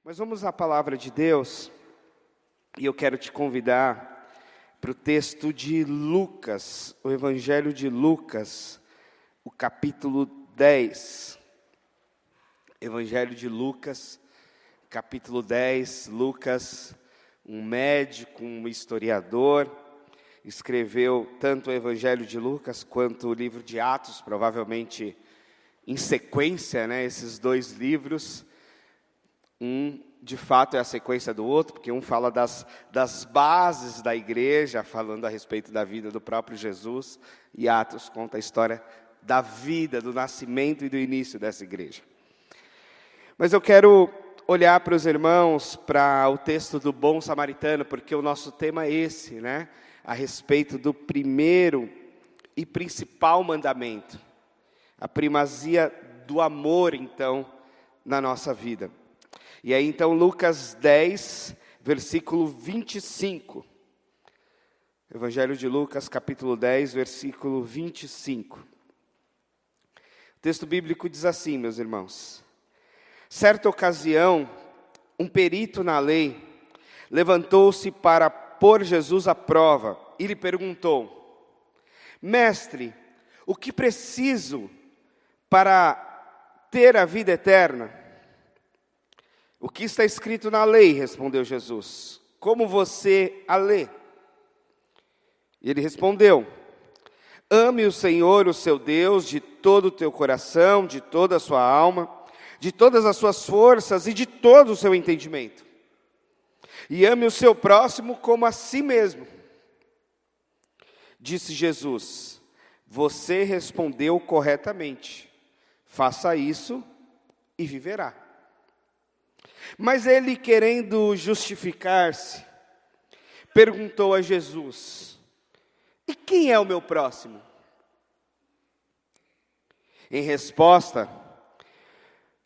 Mas vamos à palavra de Deus, e eu quero te convidar para o texto de Lucas, o Evangelho de Lucas, o capítulo 10. Evangelho de Lucas, capítulo 10, Lucas, um médico, um historiador, escreveu tanto o Evangelho de Lucas quanto o livro de Atos, provavelmente em sequência, esses dois livros. Um, de fato, é a sequência do outro, porque um fala das bases da igreja, falando a respeito da vida do próprio Jesus, e Atos conta a história da vida, do nascimento e do início dessa igreja. Mas eu quero olhar para os irmãos, para o texto do bom samaritano, porque o nosso tema é esse, a respeito do primeiro e principal mandamento, a primazia do amor, então, na nossa vida. E aí, então, Lucas 10, versículo 25. Evangelho de Lucas, capítulo 10, versículo 25. O texto bíblico diz assim, meus irmãos: certa ocasião, um perito na lei levantou-se para pôr Jesus à prova e lhe perguntou: mestre, o que preciso para ter a vida eterna? O que está escrito na lei? Respondeu Jesus. Como você a lê? E ele respondeu: ame o Senhor, o seu Deus, de todo o teu coração, de toda a sua alma, de todas as suas forças e de todo o seu entendimento. E ame o seu próximo como a si mesmo. Disse Jesus: você respondeu corretamente. Faça isso e viverá. Mas ele, querendo justificar-se, perguntou a Jesus: e quem é o meu próximo? Em resposta,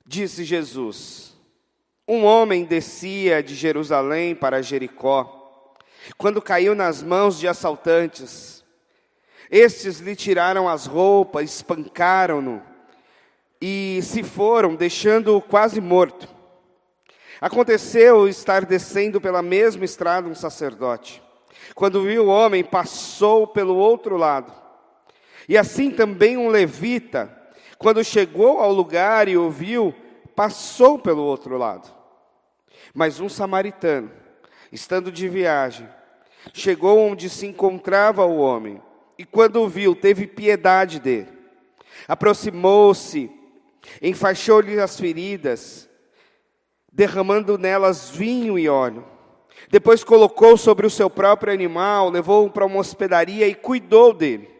disse Jesus: um homem descia de Jerusalém para Jericó, quando caiu nas mãos de assaltantes. Estes lhe tiraram as roupas, espancaram-no e se foram, deixando-o quase morto. Aconteceu estar descendo pela mesma estrada um sacerdote. Quando viu o homem, passou pelo outro lado. E assim também um levita, quando chegou ao lugar e o viu, passou pelo outro lado. Mas um samaritano, estando de viagem, chegou onde se encontrava o homem, e quando o viu, teve piedade dele. Aproximou-se, enfaixou-lhe as feridas, derramando nelas vinho e óleo. Depois colocou sobre o seu próprio animal, levou-o para uma hospedaria e cuidou dele.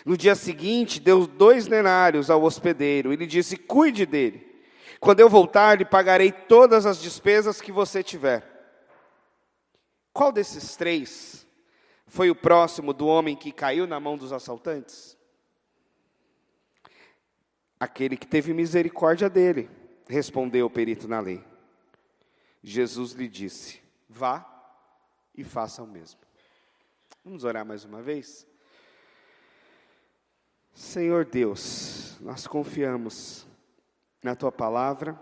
No dia seguinte, deu 2 denários ao hospedeiro e lhe disse: cuide dele. Quando eu voltar, lhe pagarei todas as despesas que você tiver. Qual desses 3 foi o próximo do homem que caiu na mão dos assaltantes? Aquele que teve misericórdia dele, respondeu o perito na lei. Jesus lhe disse: vá e faça o mesmo. Vamos orar mais uma vez? Senhor Deus, nós confiamos na Tua palavra,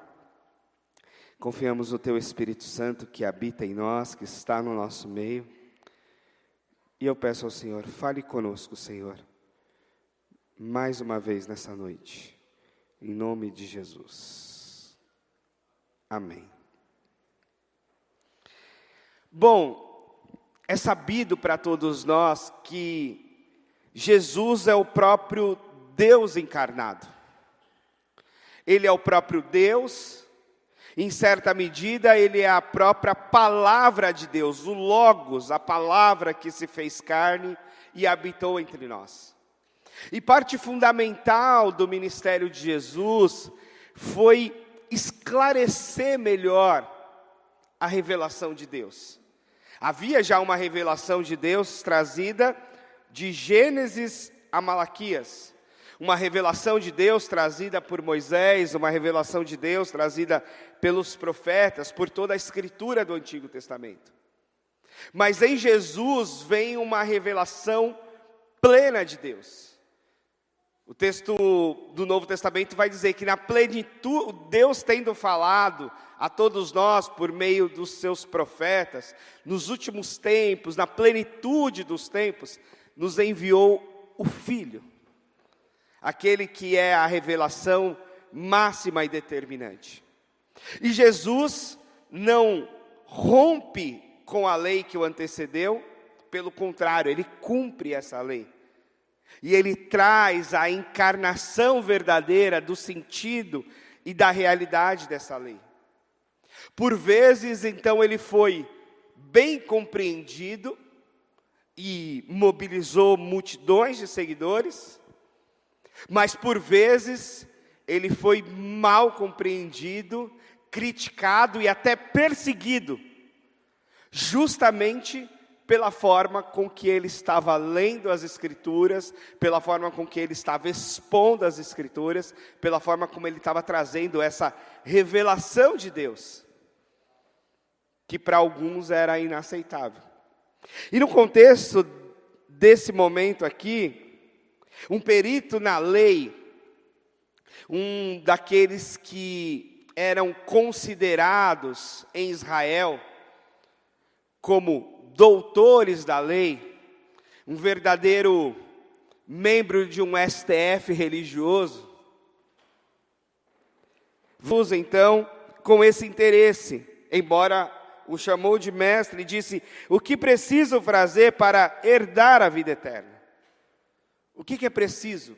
confiamos no Teu Espírito Santo que habita em nós, que está no nosso meio. E eu peço ao Senhor, fale conosco, Senhor, mais uma vez nessa noite, em nome de Jesus. Amém. Bom, é sabido para todos nós que Jesus é o próprio Deus encarnado. Ele é o próprio Deus, em certa medida ele é a própria palavra de Deus, o Logos, a palavra que se fez carne e habitou entre nós. E parte fundamental do ministério de Jesus foi esclarecer melhor a revelação de Deus. Havia já uma revelação de Deus trazida de Gênesis a Malaquias. Uma revelação de Deus trazida por Moisés, uma revelação de Deus trazida pelos profetas, por toda a escritura do Antigo Testamento. Mas em Jesus vem uma revelação plena de Deus. O texto do Novo Testamento vai dizer que na plenitude, Deus tendo falado a todos nós por meio dos seus profetas, nos últimos tempos, na plenitude dos tempos, nos enviou o Filho, aquele que é a revelação máxima e determinante. E Jesus não rompe com a lei que o antecedeu, pelo contrário, ele cumpre essa lei. E ele traz a encarnação verdadeira do sentido e da realidade dessa lei. Por vezes, então, ele foi bem compreendido e mobilizou multidões de seguidores, mas por vezes ele foi mal compreendido, criticado e até perseguido, justamente pela forma com que ele estava lendo as Escrituras, pela forma com que ele estava expondo as Escrituras, pela forma como ele estava trazendo essa revelação de Deus, que para alguns era inaceitável. E no contexto desse momento aqui, um perito na lei, um daqueles que eram considerados em Israel como doutores da lei, um verdadeiro membro de um STF religioso, Jesus então, com esse interesse, embora o chamou de mestre, e disse: o que preciso fazer para herdar a vida eterna? O que é preciso?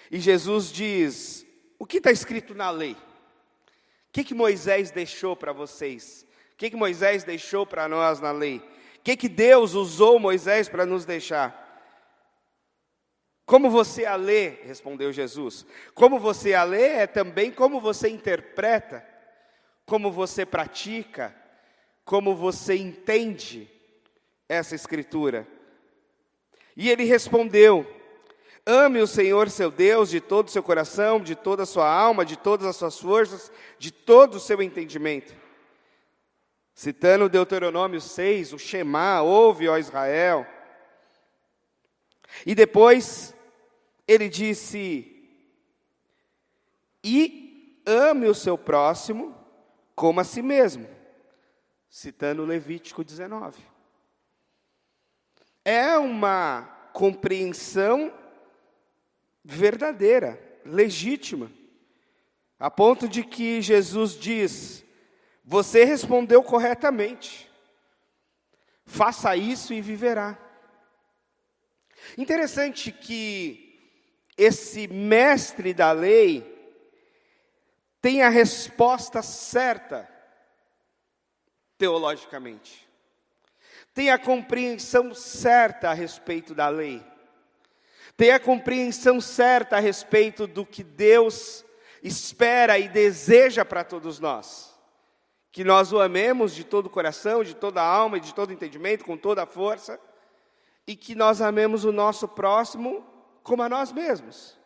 E Jesus diz: o que está escrito na lei? O que Moisés deixou para vocês? O que Moisés deixou para nós na lei? O que Deus usou Moisés para nos deixar? Como você a lê, respondeu Jesus. Como você a lê é também como você interpreta, como você pratica, como você entende essa Escritura. E ele respondeu: ame o Senhor seu Deus de todo o seu coração, de toda a sua alma, de todas as suas forças, de todo o seu entendimento. Citando Deuteronômio 6, o Shema, ouve, ó Israel. E depois ele disse: e ame o seu próximo como a si mesmo. Citando Levítico 19. É uma compreensão verdadeira, legítima, a ponto de que Jesus diz: você respondeu corretamente, faça isso e viverá. Interessante que esse mestre da lei tem a resposta certa, teologicamente, tem a compreensão certa a respeito da lei, tem a compreensão certa a respeito do que Deus espera e deseja para todos nós. Que nós o amemos de todo o coração, de toda a alma e de todo o entendimento, com toda a força, e que nós amemos o nosso próximo como a nós mesmos,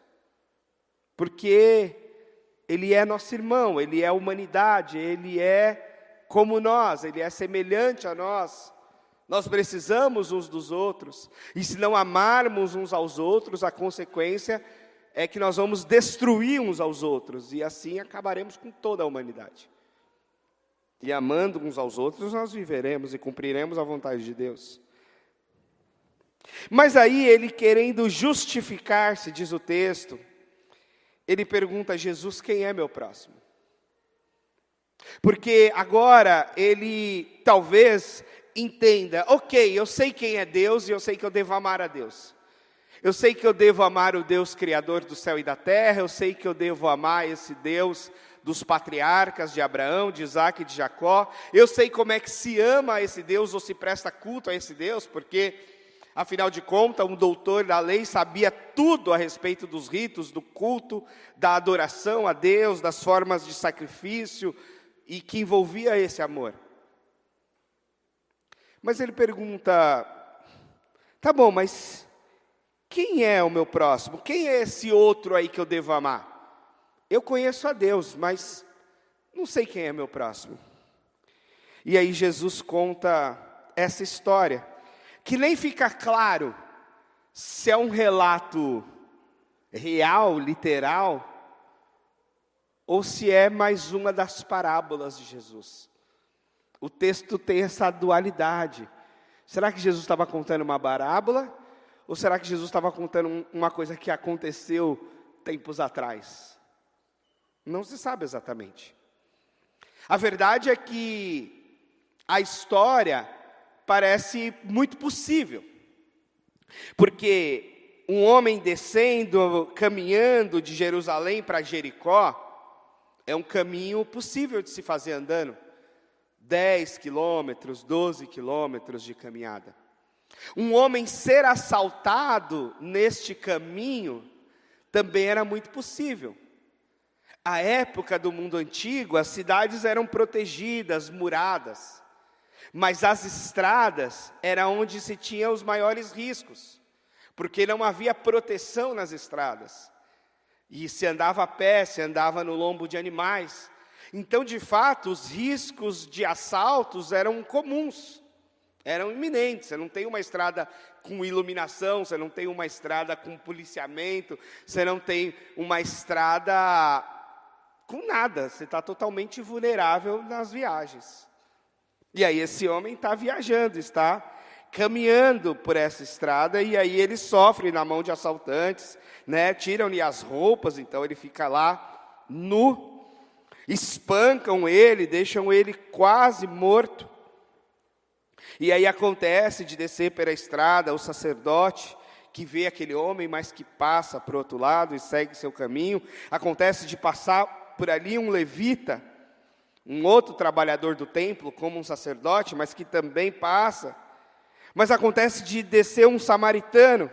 porque ele é nosso irmão, ele é a humanidade, ele é como nós, ele é semelhante a nós. Nós precisamos uns dos outros, e se não amarmos uns aos outros, a consequência é que nós vamos destruir uns aos outros, e assim acabaremos com toda a humanidade. E amando uns aos outros, nós viveremos e cumpriremos a vontade de Deus. Mas aí ele, querendo justificar-se, diz o texto, ele pergunta a Jesus: quem é meu próximo? Porque agora ele talvez entenda: ok, eu sei quem é Deus e eu sei que eu devo amar a Deus. Eu sei que eu devo amar o Deus Criador do céu e da terra, eu sei que eu devo amar esse Deus dos patriarcas de Abraão, de Isaac e de Jacó. Eu sei como é que se ama a esse Deus ou se presta culto a esse Deus, porque, afinal de contas, um doutor da lei sabia tudo a respeito dos ritos, do culto, da adoração a Deus, das formas de sacrifício, e que envolvia esse amor. Mas ele pergunta: tá bom, mas quem é o meu próximo? Quem é esse outro aí que eu devo amar? Eu conheço a Deus, mas não sei quem é meu próximo. E aí Jesus conta essa história, que nem fica claro se é um relato real, literal, ou se é mais uma das parábolas de Jesus. O texto tem essa dualidade. Será que Jesus estava contando uma parábola? Ou será que Jesus estava contando uma coisa que aconteceu tempos atrás? Não se sabe exatamente. A verdade é que a história parece muito possível. Porque um homem descendo, caminhando de Jerusalém para Jericó, é um caminho possível de se fazer andando. 10 quilômetros, 12 quilômetros de caminhada. Um homem ser assaltado neste caminho também era muito possível. À época do mundo antigo, as cidades eram protegidas, muradas. Mas as estradas eram onde se tinha os maiores riscos. Porque não havia proteção nas estradas. E se andava a pé, se andava no lombo de animais. Então, de fato, os riscos de assaltos eram comuns, eram iminentes. Você não tem uma estrada com iluminação, você não tem uma estrada com policiamento, você não tem uma estrada com nada, você está totalmente vulnerável nas viagens. E aí esse homem está viajando, está caminhando por essa estrada, e aí ele sofre na mão de assaltantes, né? Tiram-lhe as roupas, então ele fica lá nu, espancam ele, deixam ele quase morto. E aí acontece de descer pela estrada o sacerdote, que vê aquele homem, mas que passa para o outro lado e segue seu caminho. Acontece de passar por ali um levita, um outro trabalhador do templo, como um sacerdote, mas que também passa. Mas acontece de descer um samaritano,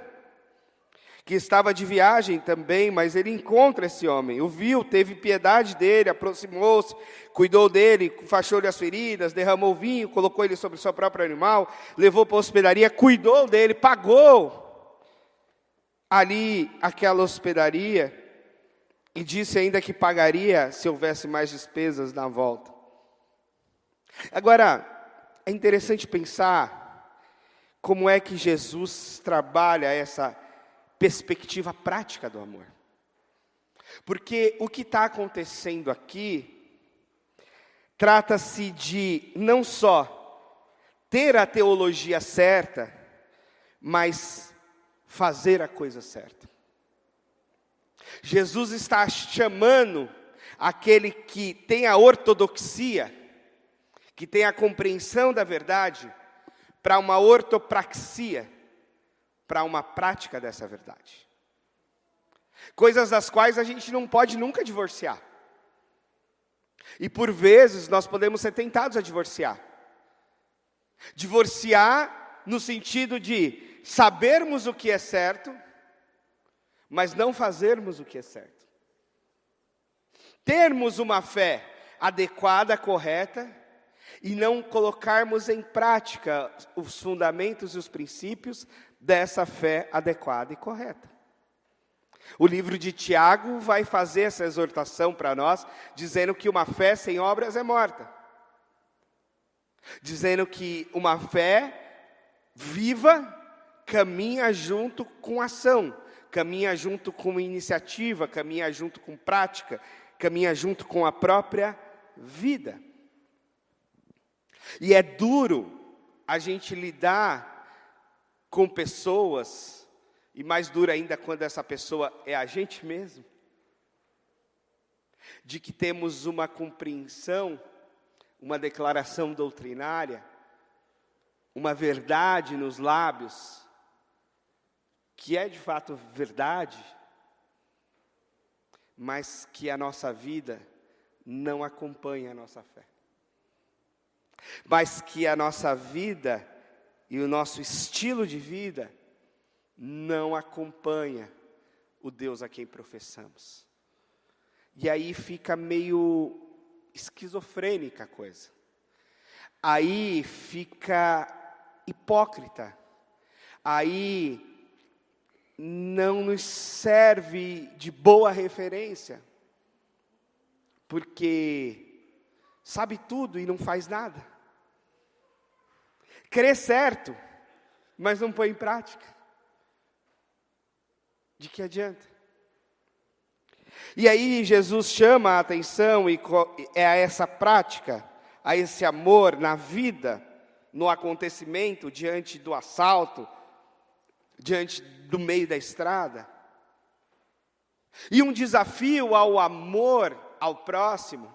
que estava de viagem também, mas ele encontra esse homem, o viu, teve piedade dele, aproximou-se, cuidou dele, enfaixou-lhe as feridas, derramou vinho, colocou ele sobre o seu próprio animal, levou para a hospedaria, cuidou dele, pagou ali aquela hospedaria, e disse ainda que pagaria se houvesse mais despesas na volta. Agora, é interessante pensar como é que Jesus trabalha essa perspectiva prática do amor. Porque o que está acontecendo aqui, trata-se de não só ter a teologia certa, mas fazer a coisa certa. Jesus está chamando aquele que tem a ortodoxia, que tem a compreensão da verdade, para uma ortopraxia, para uma prática dessa verdade. Coisas das quais a gente não pode nunca divorciar. E por vezes nós podemos ser tentados a divorciar. Divorciar no sentido de sabermos o que é certo, mas não fazermos o que é certo. Termos uma fé adequada, correta, e não colocarmos em prática os fundamentos e os princípios dessa fé adequada e correta. O livro de Tiago vai fazer essa exortação para nós, dizendo que uma fé sem obras é morta. Dizendo que uma fé viva caminha junto com ação, caminha junto com iniciativa, caminha junto com prática, caminha junto com a própria vida. E é duro a gente lidar com pessoas, e mais duro ainda quando essa pessoa é a gente mesmo, de que temos uma compreensão, uma declaração doutrinária, uma verdade nos lábios, que é de fato verdade, mas que a nossa vida não acompanha a nossa fé. Mas que a nossa vida e o nosso estilo de vida não acompanha o Deus a quem professamos. E aí fica meio esquizofrênica a coisa. Aí fica hipócrita. Aí não nos serve de boa referência. Porque sabe tudo e não faz nada. Crê certo, mas não põe em prática. De que adianta? E aí Jesus chama a atenção a essa prática, a esse amor na vida, no acontecimento, diante do assalto, diante do meio da estrada. E um desafio ao amor ao próximo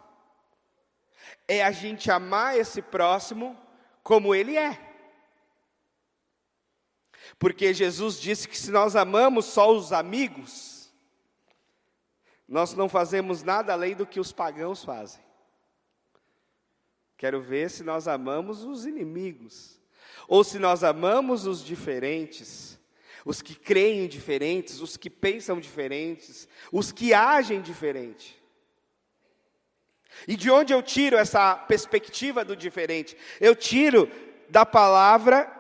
é a gente amar esse próximo como ele é. Porque Jesus disse que se nós amamos só os amigos, nós não fazemos nada além do que os pagãos fazem. Quero ver se nós amamos os inimigos, ou se nós amamos os diferentes, os que creem diferentes, os que pensam diferentes, os que agem diferente. E de onde eu tiro essa perspectiva do diferente? Eu tiro da palavra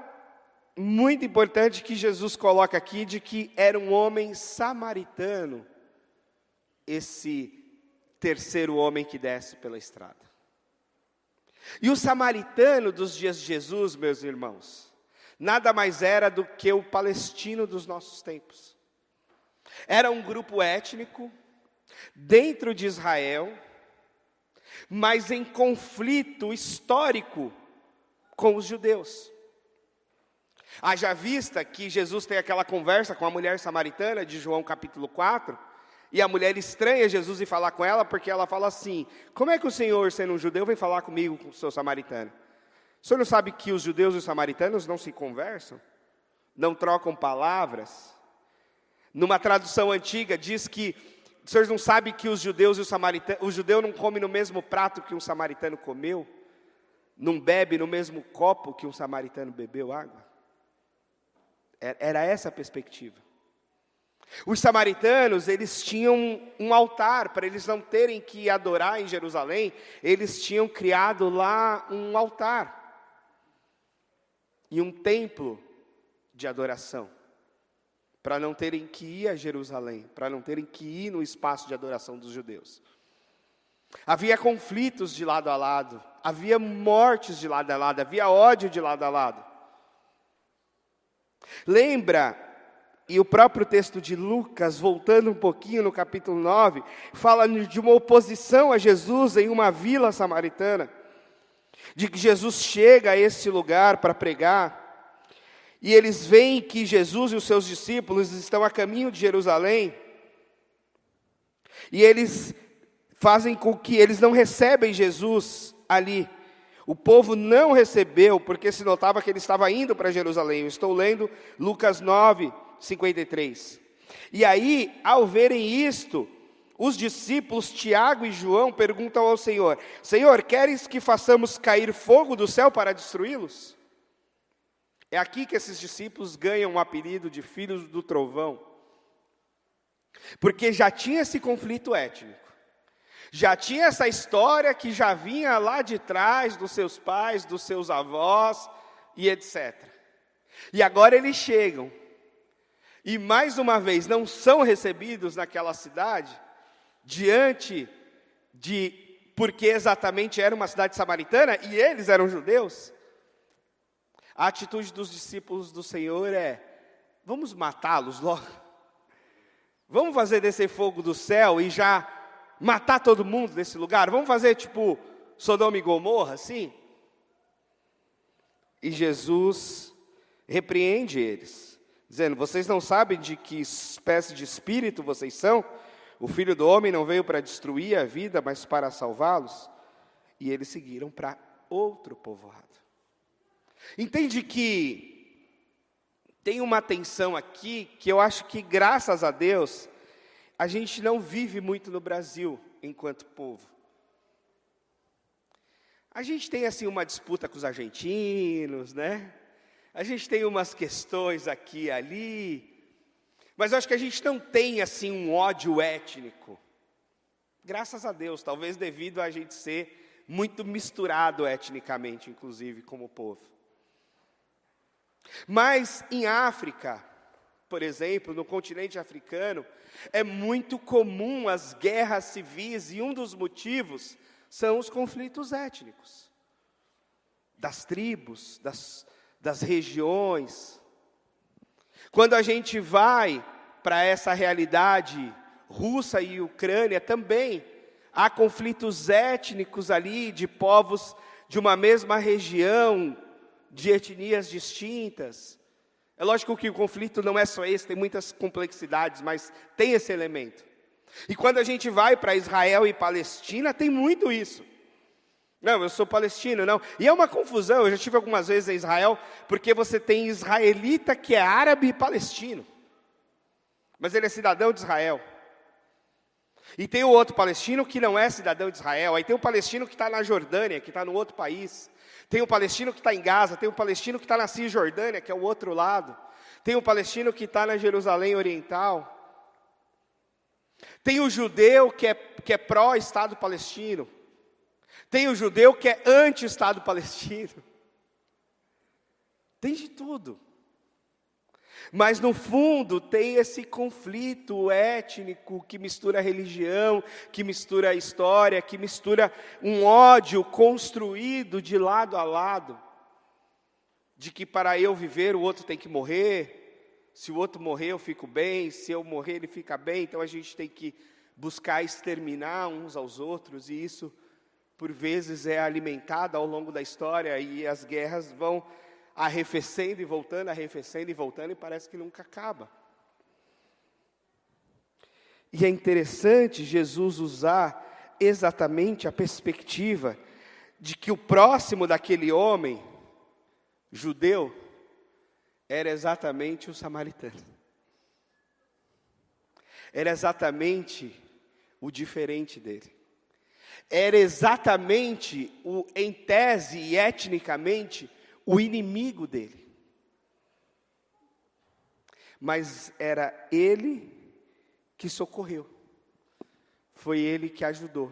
muito importante que Jesus coloca aqui, de que era um homem samaritano, esse terceiro homem que desce pela estrada. E o samaritano dos dias de Jesus, meus irmãos, nada mais era do que o palestino dos nossos tempos. Era um grupo étnico, dentro de Israel, mas em conflito histórico com os judeus. Haja vista que Jesus tem aquela conversa com a mulher samaritana, de João capítulo 4, e a mulher estranha Jesus e falar com ela, porque ela fala assim: como é que o Senhor, sendo um judeu, vem falar comigo, com o seu samaritano? O senhor não sabe que os judeus e os samaritanos não se conversam? Não trocam palavras? Numa tradução antiga diz que, o senhor não sabe que os judeus e os samaritanos, o judeu não come no mesmo prato que um samaritano comeu? Não bebe no mesmo copo que um samaritano bebeu água? Era essa a perspectiva. Os samaritanos, eles tinham um altar, para eles não terem que adorar em Jerusalém, eles tinham criado lá um altar. E um templo de adoração, para não terem que ir a Jerusalém, para não terem que ir no espaço de adoração dos judeus. Havia conflitos de lado a lado, havia mortes de lado a lado, havia ódio de lado a lado. Lembra, e o próprio texto de Lucas, voltando um pouquinho no capítulo 9, fala de uma oposição a Jesus em uma vila samaritana, de que Jesus chega a esse lugar para pregar, e eles veem que Jesus e os seus discípulos estão a caminho de Jerusalém, e eles fazem com que eles não recebem Jesus ali. O povo não recebeu, porque se notava que ele estava indo para Jerusalém. Eu estou lendo Lucas 9, 53. E aí, ao verem isto, os discípulos Tiago e João perguntam ao Senhor: Senhor, queres que façamos cair fogo do céu para destruí-los? É aqui que esses discípulos ganham o apelido de filhos do trovão, porque já tinha esse conflito étnico, já tinha essa história que já vinha lá de trás dos seus pais, dos seus avós e etc. E agora eles chegam, e mais uma vez não são recebidos naquela cidade, diante de, porque exatamente era uma cidade samaritana, e eles eram judeus. A atitude dos discípulos do Senhor é: vamos matá-los logo, vamos fazer descer fogo do céu e já matar todo mundo nesse lugar, vamos fazer tipo Sodoma e Gomorra, assim? E Jesus repreende eles, dizendo: vocês não sabem de que espécie de espírito vocês são? O Filho do Homem não veio para destruir a vida, mas para salvá-los. E eles seguiram para outro povoado. Entende que tem uma tensão aqui, que eu acho que, graças a Deus, a gente não vive muito no Brasil, enquanto povo. A gente tem, assim, uma disputa com os argentinos, né? A gente tem umas questões aqui e ali, mas eu acho que a gente não tem, assim, um ódio étnico. Graças a Deus, talvez devido a gente ser muito misturado etnicamente, inclusive, como povo. Mas em África, por exemplo, no continente africano, é muito comum as guerras civis, e um dos motivos são os conflitos étnicos, das tribos, das regiões. Quando a gente vai para essa realidade Rússia e Ucrânia também. Há conflitos étnicos ali, de povos de uma mesma região, de etnias distintas. É lógico que o conflito não é só esse, tem muitas complexidades, mas tem esse elemento. E quando a gente vai para Israel e Palestina, tem muito isso. Não, eu sou palestino, não. E é uma confusão, eu já estive algumas vezes em Israel, porque você tem israelita que é árabe e palestino. Mas ele é cidadão de Israel. E tem o outro palestino que não é cidadão de Israel. Aí tem o palestino que está na Jordânia, que está no outro país. Tem o palestino que está em Gaza. Tem o palestino que está na Cisjordânia, que é o outro lado. Tem o palestino que está na Jerusalém Oriental. Tem o judeu que é pró-Estado palestino. Tem o judeu que é anti-Estado palestino. Tem de tudo. Mas no fundo tem esse conflito étnico que mistura religião, que mistura história, que mistura um ódio construído de lado a lado. De que para eu viver o outro tem que morrer, se o outro morrer eu fico bem, se eu morrer ele fica bem, então a gente tem que buscar exterminar uns aos outros, e isso por vezes é alimentado ao longo da história, e as guerras vão arrefecendo e voltando, e parece que nunca acaba. E é interessante Jesus usar exatamente a perspectiva de que o próximo daquele homem, judeu, era exatamente o samaritano. Era exatamente o diferente dele. Era exatamente, em tese e etnicamente, o inimigo dele. Mas era ele que socorreu. Foi ele que ajudou.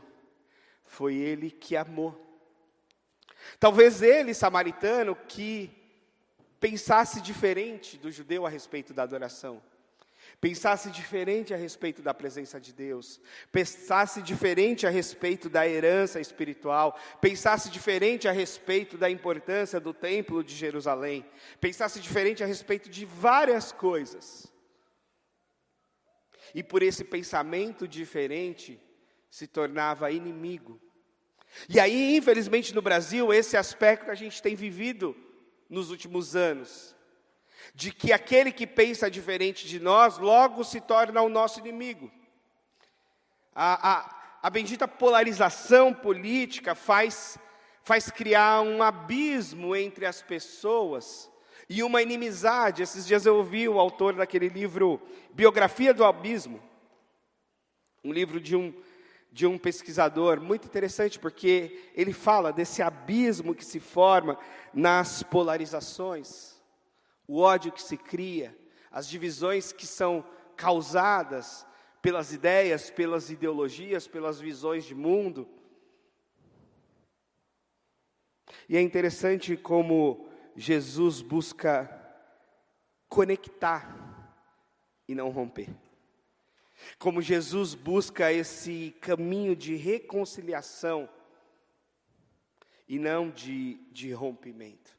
Foi ele que amou. Talvez ele, samaritano, que pensasse diferente do judeu a respeito da adoração. Pensasse diferente a respeito da presença de Deus, pensasse diferente a respeito da herança espiritual, pensasse diferente a respeito da importância do templo de Jerusalém, pensasse diferente a respeito de várias coisas. E por esse pensamento diferente, se tornava inimigo. E aí, infelizmente, no Brasil, esse aspecto a gente tem vivido nos últimos anos. De que aquele que pensa diferente de nós, logo se torna o nosso inimigo. A bendita polarização política faz criar um abismo entre as pessoas e uma inimizade. Esses dias eu ouvi o autor daquele livro, Biografia do Abismo, um livro de um pesquisador muito interessante, porque ele fala desse abismo que se forma nas polarizações. O ódio que se cria, as divisões que são causadas pelas ideias, pelas ideologias, pelas visões de mundo. E é interessante como Jesus busca conectar e não romper. Como Jesus busca esse caminho de reconciliação e não de rompimento.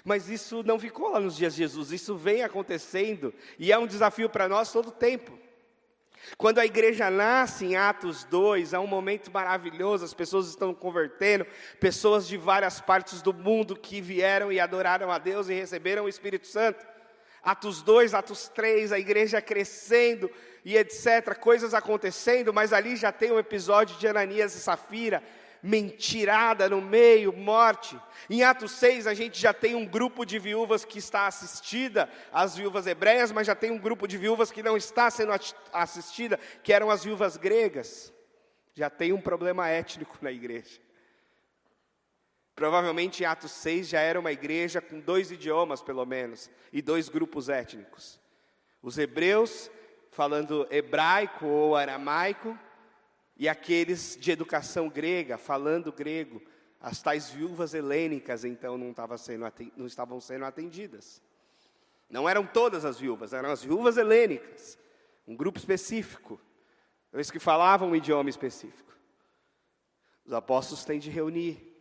Mas isso não ficou lá nos dias de Jesus, isso vem acontecendo e é um desafio para nós todo o tempo. Quando a igreja nasce em Atos 2, é um momento maravilhoso, as pessoas estão convertendo, pessoas de várias partes do mundo que vieram e adoraram a Deus e receberam o Espírito Santo. Atos 2, Atos 3, a igreja crescendo e etc, coisas acontecendo, mas ali já tem o episódio de Ananias e Safira, mentirada no meio, morte. Em Atos 6 a gente já tem um grupo de viúvas que está assistida, as viúvas hebreias, mas já tem um grupo de viúvas que não está sendo assistida, que eram as viúvas gregas. Já tem um problema étnico na igreja. Provavelmente em Atos 6 já era uma igreja com 2 idiomas pelo menos, e 2 grupos étnicos. Os hebreus falando hebraico ou aramaico, e aqueles de educação grega, falando grego, as tais viúvas helênicas, então não estavam sendo atendidas. Não eram todas as viúvas, eram as viúvas helênicas, um grupo específico, eles que falavam um idioma específico. Os apóstolos têm de reunir,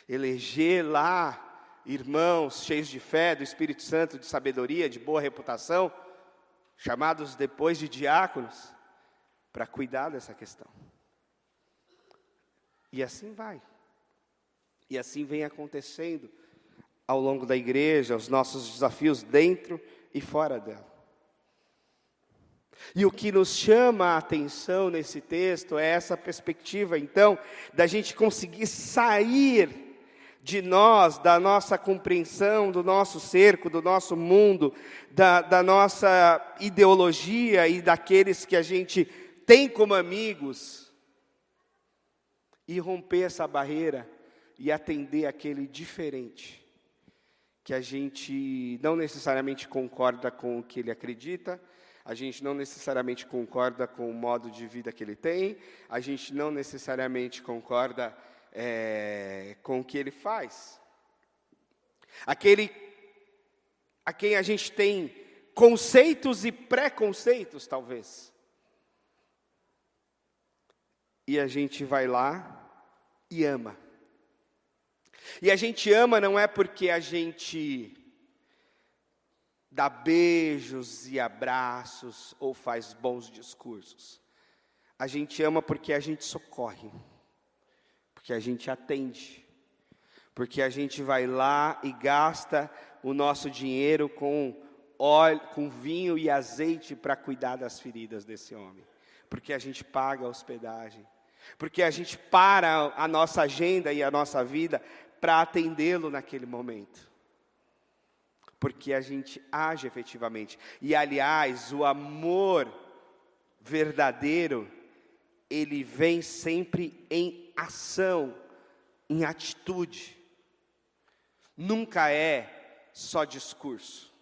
eleger lá irmãos cheios de fé, do Espírito Santo, de sabedoria, de boa reputação, chamados depois de diáconos, para cuidar dessa questão. E assim vai. E assim vem acontecendo ao longo da igreja, os nossos desafios dentro e fora dela. E o que nos chama a atenção nesse texto é essa perspectiva, então, da gente conseguir sair de nós, da nossa compreensão, do nosso cerco, do nosso mundo, da nossa ideologia e daqueles que a gente tem como amigos, e romper essa barreira e atender aquele diferente, que a gente não necessariamente concorda com o que ele acredita, a gente não necessariamente concorda com o modo de vida que ele tem, a gente não necessariamente concorda com o que ele faz. Aquele a quem a gente tem conceitos e preconceitos, talvez. E a gente vai lá e ama. E a gente ama não é porque a gente dá beijos e abraços ou faz bons discursos. A gente ama porque a gente socorre, porque a gente atende, porque a gente vai lá e gasta o nosso dinheiro com óleo, com vinho e azeite para cuidar das feridas desse homem, porque a gente paga a hospedagem, porque a gente para a nossa agenda e a nossa vida para atendê-lo naquele momento. Porque a gente age efetivamente. E, aliás, o amor verdadeiro, ele vem sempre em ação, em atitude. Nunca é só discurso.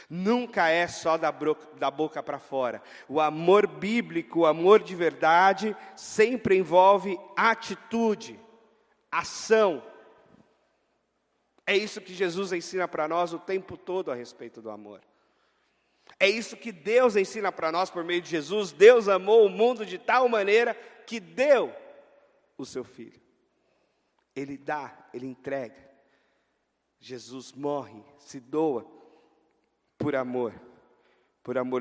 Nunca é só da boca para fora. O amor bíblico, o amor de verdade, sempre envolve atitude, ação. É isso que Jesus ensina para nós o tempo todo a respeito do amor. É isso que Deus ensina para nós por meio de Jesus. Deus amou o mundo de tal maneira que deu o seu Filho. Ele dá, Ele entrega. Jesus morre, se doa por amor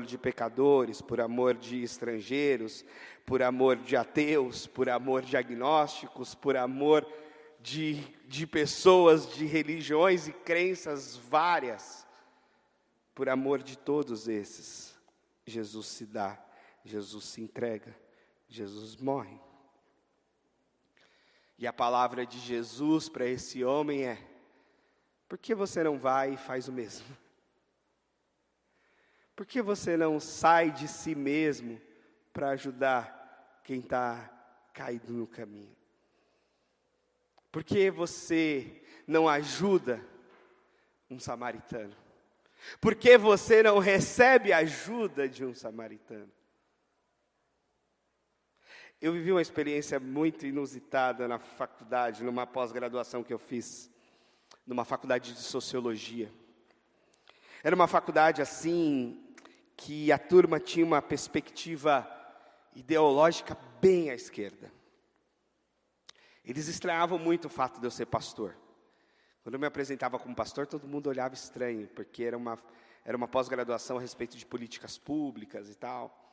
de pecadores, por amor de estrangeiros, por amor de ateus, por amor de agnósticos, por amor de pessoas, de religiões e crenças várias. Por amor de todos esses, Jesus se dá, Jesus se entrega, Jesus morre. E a palavra de Jesus para esse homem é: por que você não vai e faz o mesmo? Por que você não sai de si mesmo para ajudar quem está caído no caminho? Por que você não ajuda um samaritano? Por que você não recebe ajuda de um samaritano? Eu vivi uma experiência muito inusitada na faculdade, numa pós-graduação que eu fiz, numa faculdade de sociologia. Era uma faculdade assim, que a turma tinha uma perspectiva ideológica bem à esquerda. Eles estranhavam muito o fato de eu ser pastor. Quando eu me apresentava como pastor, todo mundo olhava estranho, porque era uma pós-graduação a respeito de políticas públicas e tal.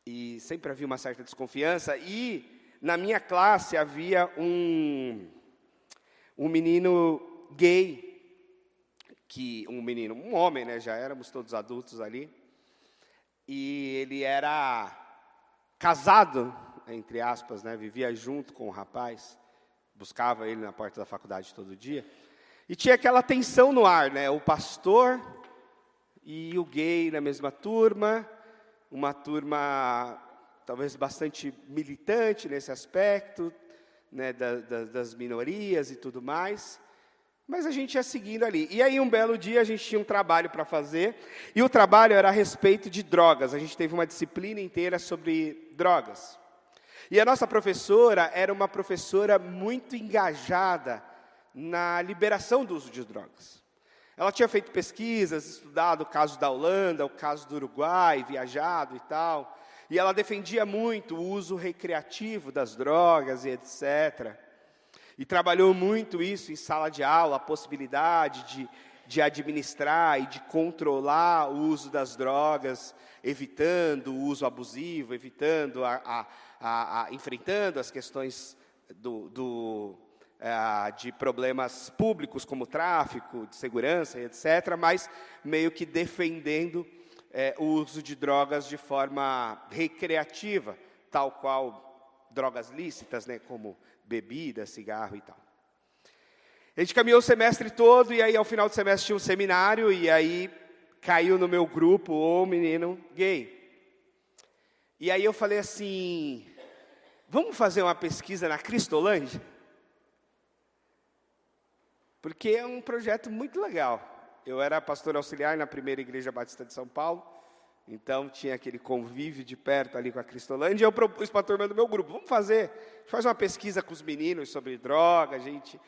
E sempre havia uma certa desconfiança. E na minha classe havia um menino gay, um homem, né? Já éramos todos adultos ali. E ele era casado, entre aspas, né? Vivia junto com o rapaz, buscava ele na porta da faculdade todo dia. E tinha aquela tensão no ar, né? O pastor e o gay na mesma turma, uma turma talvez bastante militante nesse aspecto, né? Das minorias e tudo mais. Mas a gente ia seguindo ali. E aí, um belo dia, a gente tinha um trabalho para fazer. E o trabalho era a respeito de drogas. A gente teve uma disciplina inteira sobre drogas. E a nossa professora era uma professora muito engajada na liberação do uso de drogas. Ela tinha feito pesquisas, estudado o caso da Holanda, o caso do Uruguai, viajado e tal. E ela defendia muito o uso recreativo das drogas e etc. E trabalhou muito isso em sala de aula, a possibilidade de administrar e de controlar o uso das drogas, evitando o uso abusivo, evitando enfrentando as questões de problemas públicos como tráfico, de segurança, etc., mas meio que defendendo o uso de drogas de forma recreativa, tal qual drogas lícitas, né, como bebida, cigarro e tal. A gente caminhou o semestre todo, e aí ao final do semestre tinha um seminário, e aí caiu no meu grupo o menino gay. E aí eu falei assim, vamos fazer uma pesquisa na Cristolândia? Porque é um projeto muito legal. Eu era pastor auxiliar na primeira igreja batista de São Paulo, então tinha aquele convívio de perto ali com a Cristolândia, e eu propus para a turma do meu grupo, vamos fazer, a gente faz uma pesquisa com os meninos sobre droga, a gente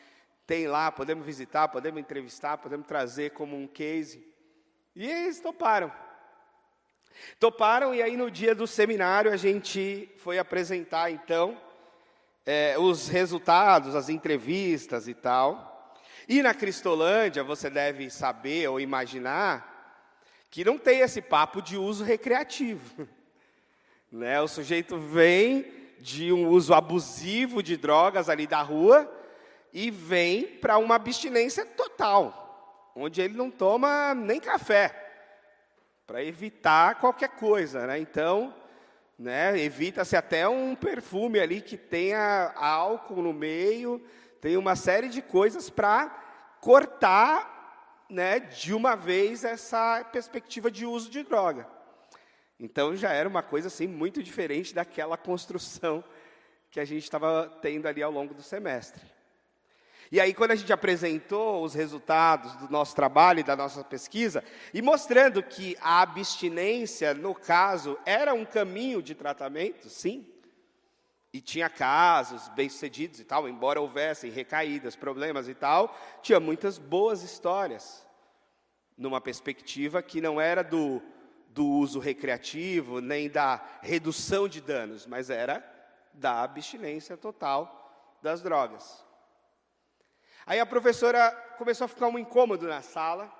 tem lá, podemos visitar, podemos entrevistar, podemos trazer como um case. E eles toparam. Toparam, e aí no dia do seminário a gente foi apresentar, então, os resultados, as entrevistas e tal. E na Cristolândia, você deve saber ou imaginar que não tem esse papo de uso recreativo. Né? O sujeito vem de um uso abusivo de drogas ali da rua e vem para uma abstinência total, onde ele não toma nem café, para evitar qualquer coisa. Né? Então, né, evita-se até um perfume ali que tenha álcool no meio, tem uma série de coisas para cortar, né, de uma vez essa perspectiva de uso de droga. Então já era uma coisa assim muito diferente daquela construção que a gente estava tendo ali ao longo do semestre. E aí quando a gente apresentou os resultados do nosso trabalho e da nossa pesquisa, e mostrando que a abstinência, no caso, era um caminho de tratamento, sim, e tinha casos bem-sucedidos e tal, embora houvessem recaídas, problemas e tal, tinha muitas boas histórias, numa perspectiva que não era do uso recreativo, nem da redução de danos, mas era da abstinência total das drogas. Aí a professora começou a ficar um incômodo na sala,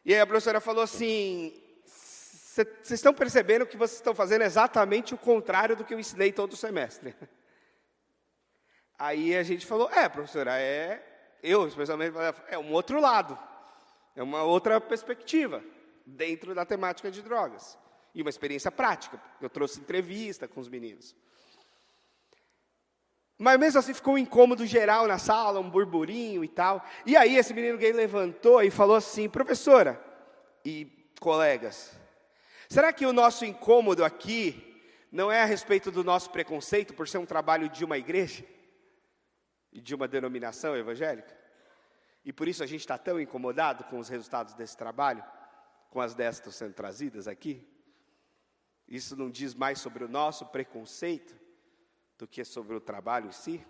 e aí a professora falou assim, vocês estão percebendo que vocês estão fazendo exatamente o contrário do que eu ensinei todo o semestre. Aí a gente falou, professora, eu especialmente, é um outro lado, é uma outra perspectiva, dentro da temática de drogas. E uma experiência prática, eu trouxe entrevista com os meninos. Mas mesmo assim ficou um incômodo geral na sala, um burburinho e tal. E aí esse menino gay levantou e falou assim, professora e colegas, será que o nosso incômodo aqui não é a respeito do nosso preconceito por ser um trabalho de uma igreja? E de uma denominação evangélica? E por isso a gente está tão incomodado com os resultados desse trabalho? Com as ideias que estão sendo trazidas aqui? Isso não diz mais sobre o nosso preconceito do que sobre o trabalho em si?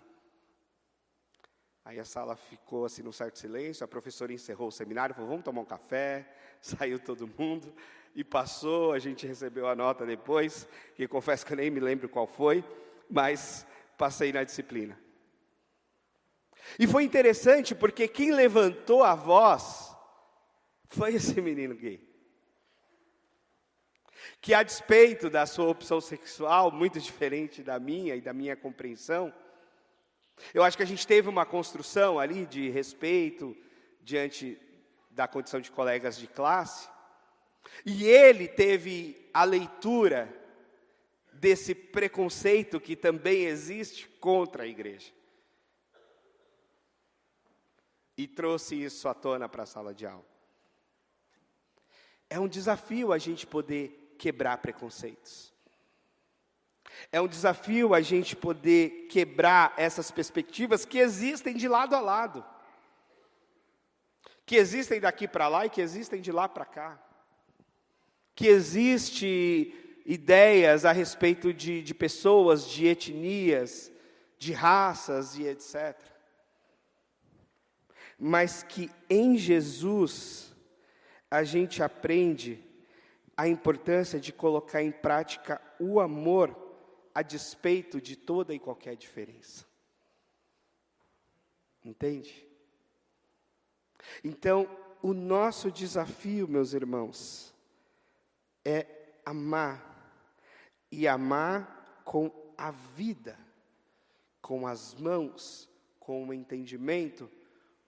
Aí a sala ficou assim num certo silêncio, a professora encerrou o seminário, falou, vamos tomar um café, saiu todo mundo, e passou, a gente recebeu a nota depois, que confesso que eu nem me lembro qual foi, mas passei na disciplina. E foi interessante porque quem levantou a voz foi esse menino gay, que a despeito da sua opção sexual, muito diferente da minha e da minha compreensão, eu acho que a gente teve uma construção ali de respeito diante da condição de colegas de classe, e ele teve a leitura desse preconceito que também existe contra a igreja. E trouxe isso à tona para a sala de aula. É um desafio a gente poder quebrar preconceitos. É um desafio a gente poder quebrar essas perspectivas que existem de lado a lado. Que existem daqui para lá e que existem de lá para cá. Que existem ideias a respeito de pessoas, de etnias, de raças e etc. Mas que em Jesus a gente aprende a importância de colocar em prática o amor a despeito de toda e qualquer diferença. Entende? Então, o nosso desafio, meus irmãos, é amar. E amar com a vida, com as mãos, com o entendimento,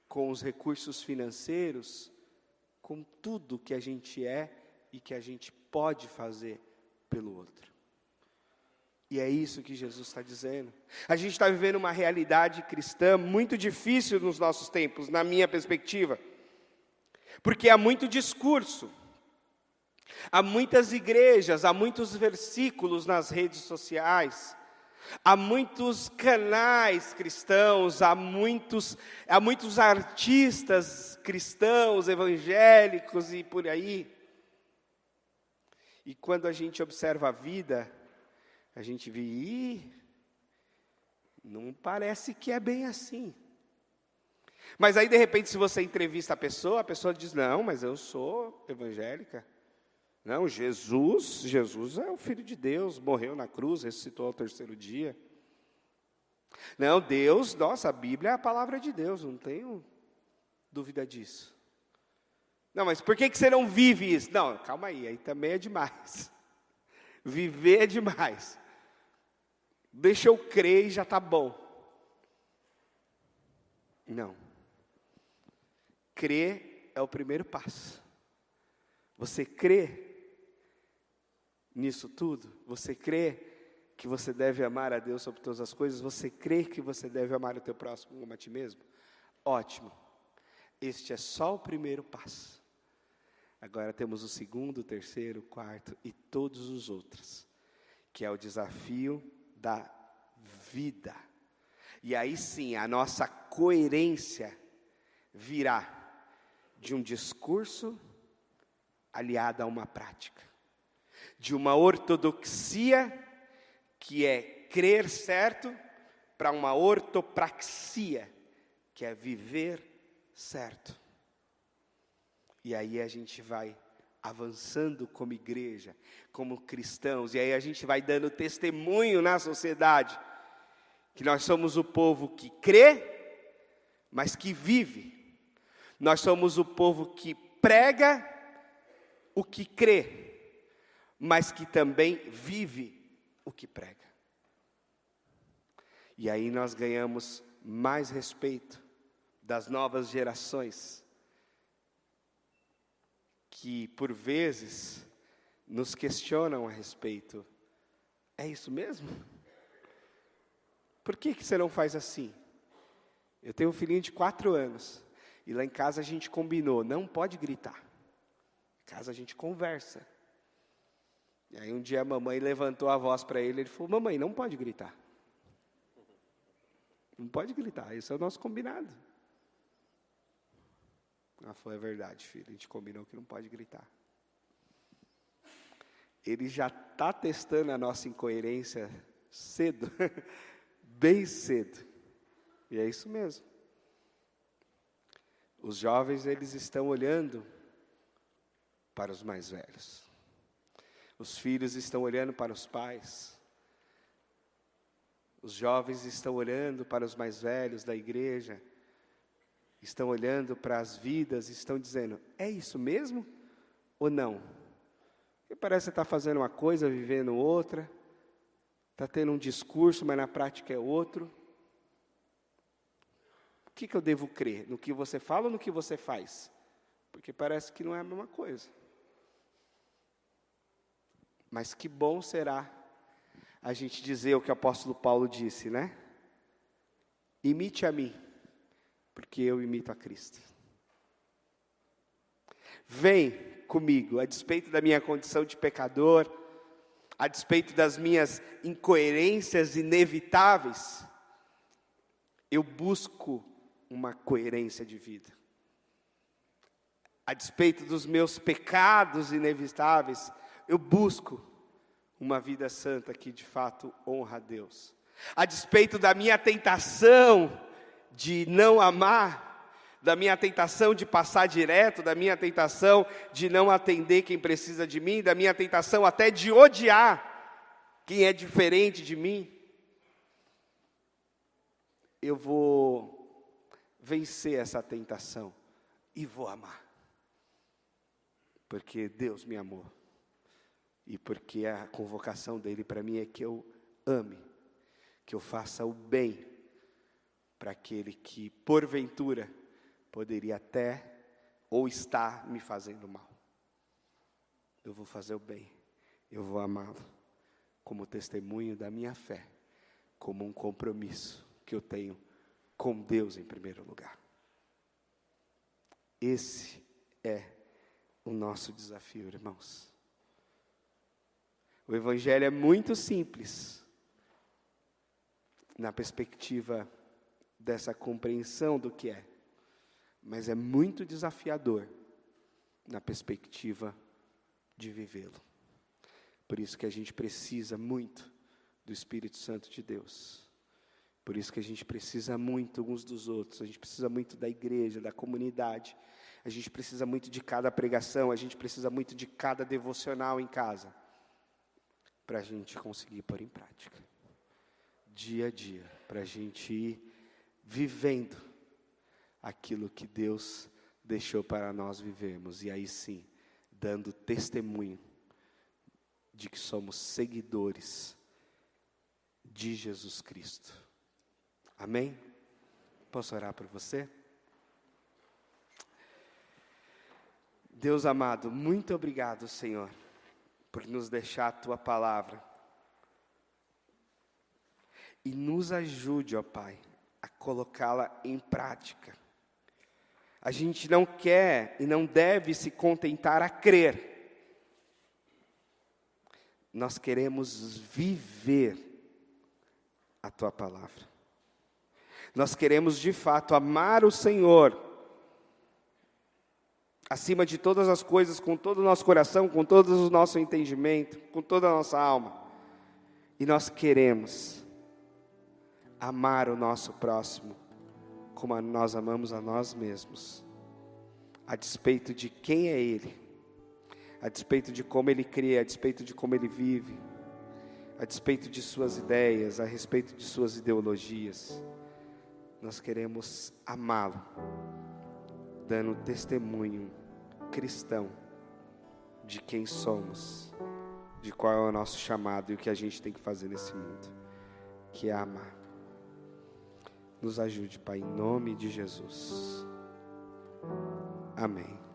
com os recursos financeiros, com tudo que a gente é e que a gente pode fazer pelo outro. E é isso que Jesus está dizendo. A gente está vivendo uma realidade cristã muito difícil nos nossos tempos, na minha perspectiva. Porque há muito discurso, há muitas igrejas, há muitos versículos nas redes sociais, há muitos canais cristãos, há muitos artistas cristãos, evangélicos e por aí. E quando a gente observa a vida, a gente vê, não parece que é bem assim. Mas aí, de repente, se você entrevista a pessoa diz, não, mas eu sou evangélica. Não, Jesus é o Filho de Deus, morreu na cruz, ressuscitou ao terceiro dia. Não, Deus, nossa, a Bíblia é a palavra de Deus, não tenho dúvida disso. Não, mas por que você não vive isso? Não, calma aí também é demais. Viver é demais. Deixa eu crer e já está bom. Não. Crer é o primeiro passo. Você crê nisso tudo? Você crê que você deve amar a Deus sobre todas as coisas? Você crê que você deve amar o teu próximo como a ti mesmo? Ótimo. Este é só o primeiro passo. Agora temos o segundo, o terceiro, o quarto e todos os outros, que é o desafio da vida. E aí sim, a nossa coerência virá de um discurso aliado a uma prática, de uma ortodoxia, que é crer certo, para uma ortopraxia, que é viver certo. E aí a gente vai avançando como igreja, como cristãos, e aí a gente vai dando testemunho na sociedade, que nós somos o povo que crê, mas que vive. Nós somos o povo que prega o que crê, mas que também vive o que prega. E aí nós ganhamos mais respeito das novas gerações, que por vezes nos questionam a respeito. É isso mesmo? Por que você não faz assim? Eu tenho um filhinho de 4 anos, e lá em casa a gente combinou, não pode gritar. Em casa a gente conversa. E aí um dia a mamãe levantou a voz para ele, ele falou, mamãe, não pode gritar. Não pode gritar, esse é o nosso combinado. Ela falou, é verdade, filho, a gente combinou que não pode gritar. Ele já está testando a nossa incoerência cedo, bem cedo. E é isso mesmo. Os jovens, eles estão olhando para os mais velhos. Os filhos estão olhando para os pais. Os jovens estão olhando para os mais velhos da igreja. Estão olhando para as vidas e estão dizendo, é isso mesmo ou não? Porque parece que você está fazendo uma coisa, vivendo outra. Está tendo um discurso, mas na prática é outro. O que eu devo crer? No que você fala ou no que você faz? Porque parece que não é a mesma coisa. Mas que bom será a gente dizer o que o apóstolo Paulo disse, né? Imite a mim, porque eu imito a Cristo. Vem comigo, a despeito da minha condição de pecador, a despeito das minhas incoerências inevitáveis, eu busco uma coerência de vida. A despeito dos meus pecados inevitáveis, eu busco uma vida santa que de fato honra a Deus. A despeito da minha tentação de não amar, da minha tentação de passar direto, da minha tentação de não atender quem precisa de mim, da minha tentação até de odiar quem é diferente de mim, eu vou vencer essa tentação e vou amar. Porque Deus me amou. E porque a convocação dele para mim é que eu ame, que eu faça o bem para aquele que, porventura, poderia até ou está me fazendo mal. Eu vou fazer o bem, eu vou amá-lo, como testemunho da minha fé, como um compromisso que eu tenho com Deus em primeiro lugar. Esse é o nosso desafio, irmãos. O Evangelho é muito simples, na perspectiva dessa compreensão do que é, mas é muito desafiador na perspectiva de vivê-lo. Por isso que a gente precisa muito do Espírito Santo de Deus. Por isso que a gente precisa muito uns dos outros. A gente precisa muito da igreja, da comunidade. A gente precisa muito de cada pregação. A gente precisa muito de cada devocional em casa, para a gente conseguir pôr em prática, dia a dia, para a gente ir vivendo aquilo que Deus deixou para nós vivermos, e aí sim, dando testemunho de que somos seguidores de Jesus Cristo. Amém? Posso orar por você? Deus amado, muito obrigado, Senhor, por nos deixar a Tua palavra. E nos ajude, ó Pai, a colocá-la em prática. A gente não quer e não deve se contentar a crer. Nós queremos viver a Tua palavra. Nós queremos de fato amar o Senhor acima de todas as coisas, com todo o nosso coração, com todo o nosso entendimento, com toda a nossa alma. E nós queremos amar o nosso próximo como nós amamos a nós mesmos, a despeito de quem é Ele, a despeito de como Ele crê, a despeito de como Ele vive, a despeito de suas ideias, a respeito de suas ideologias. Nós queremos amá-lo, dando testemunho cristão de quem somos, de qual é o nosso chamado e o que a gente tem que fazer nesse mundo, que é amar. Nos ajude, Pai, em nome de Jesus. Amém.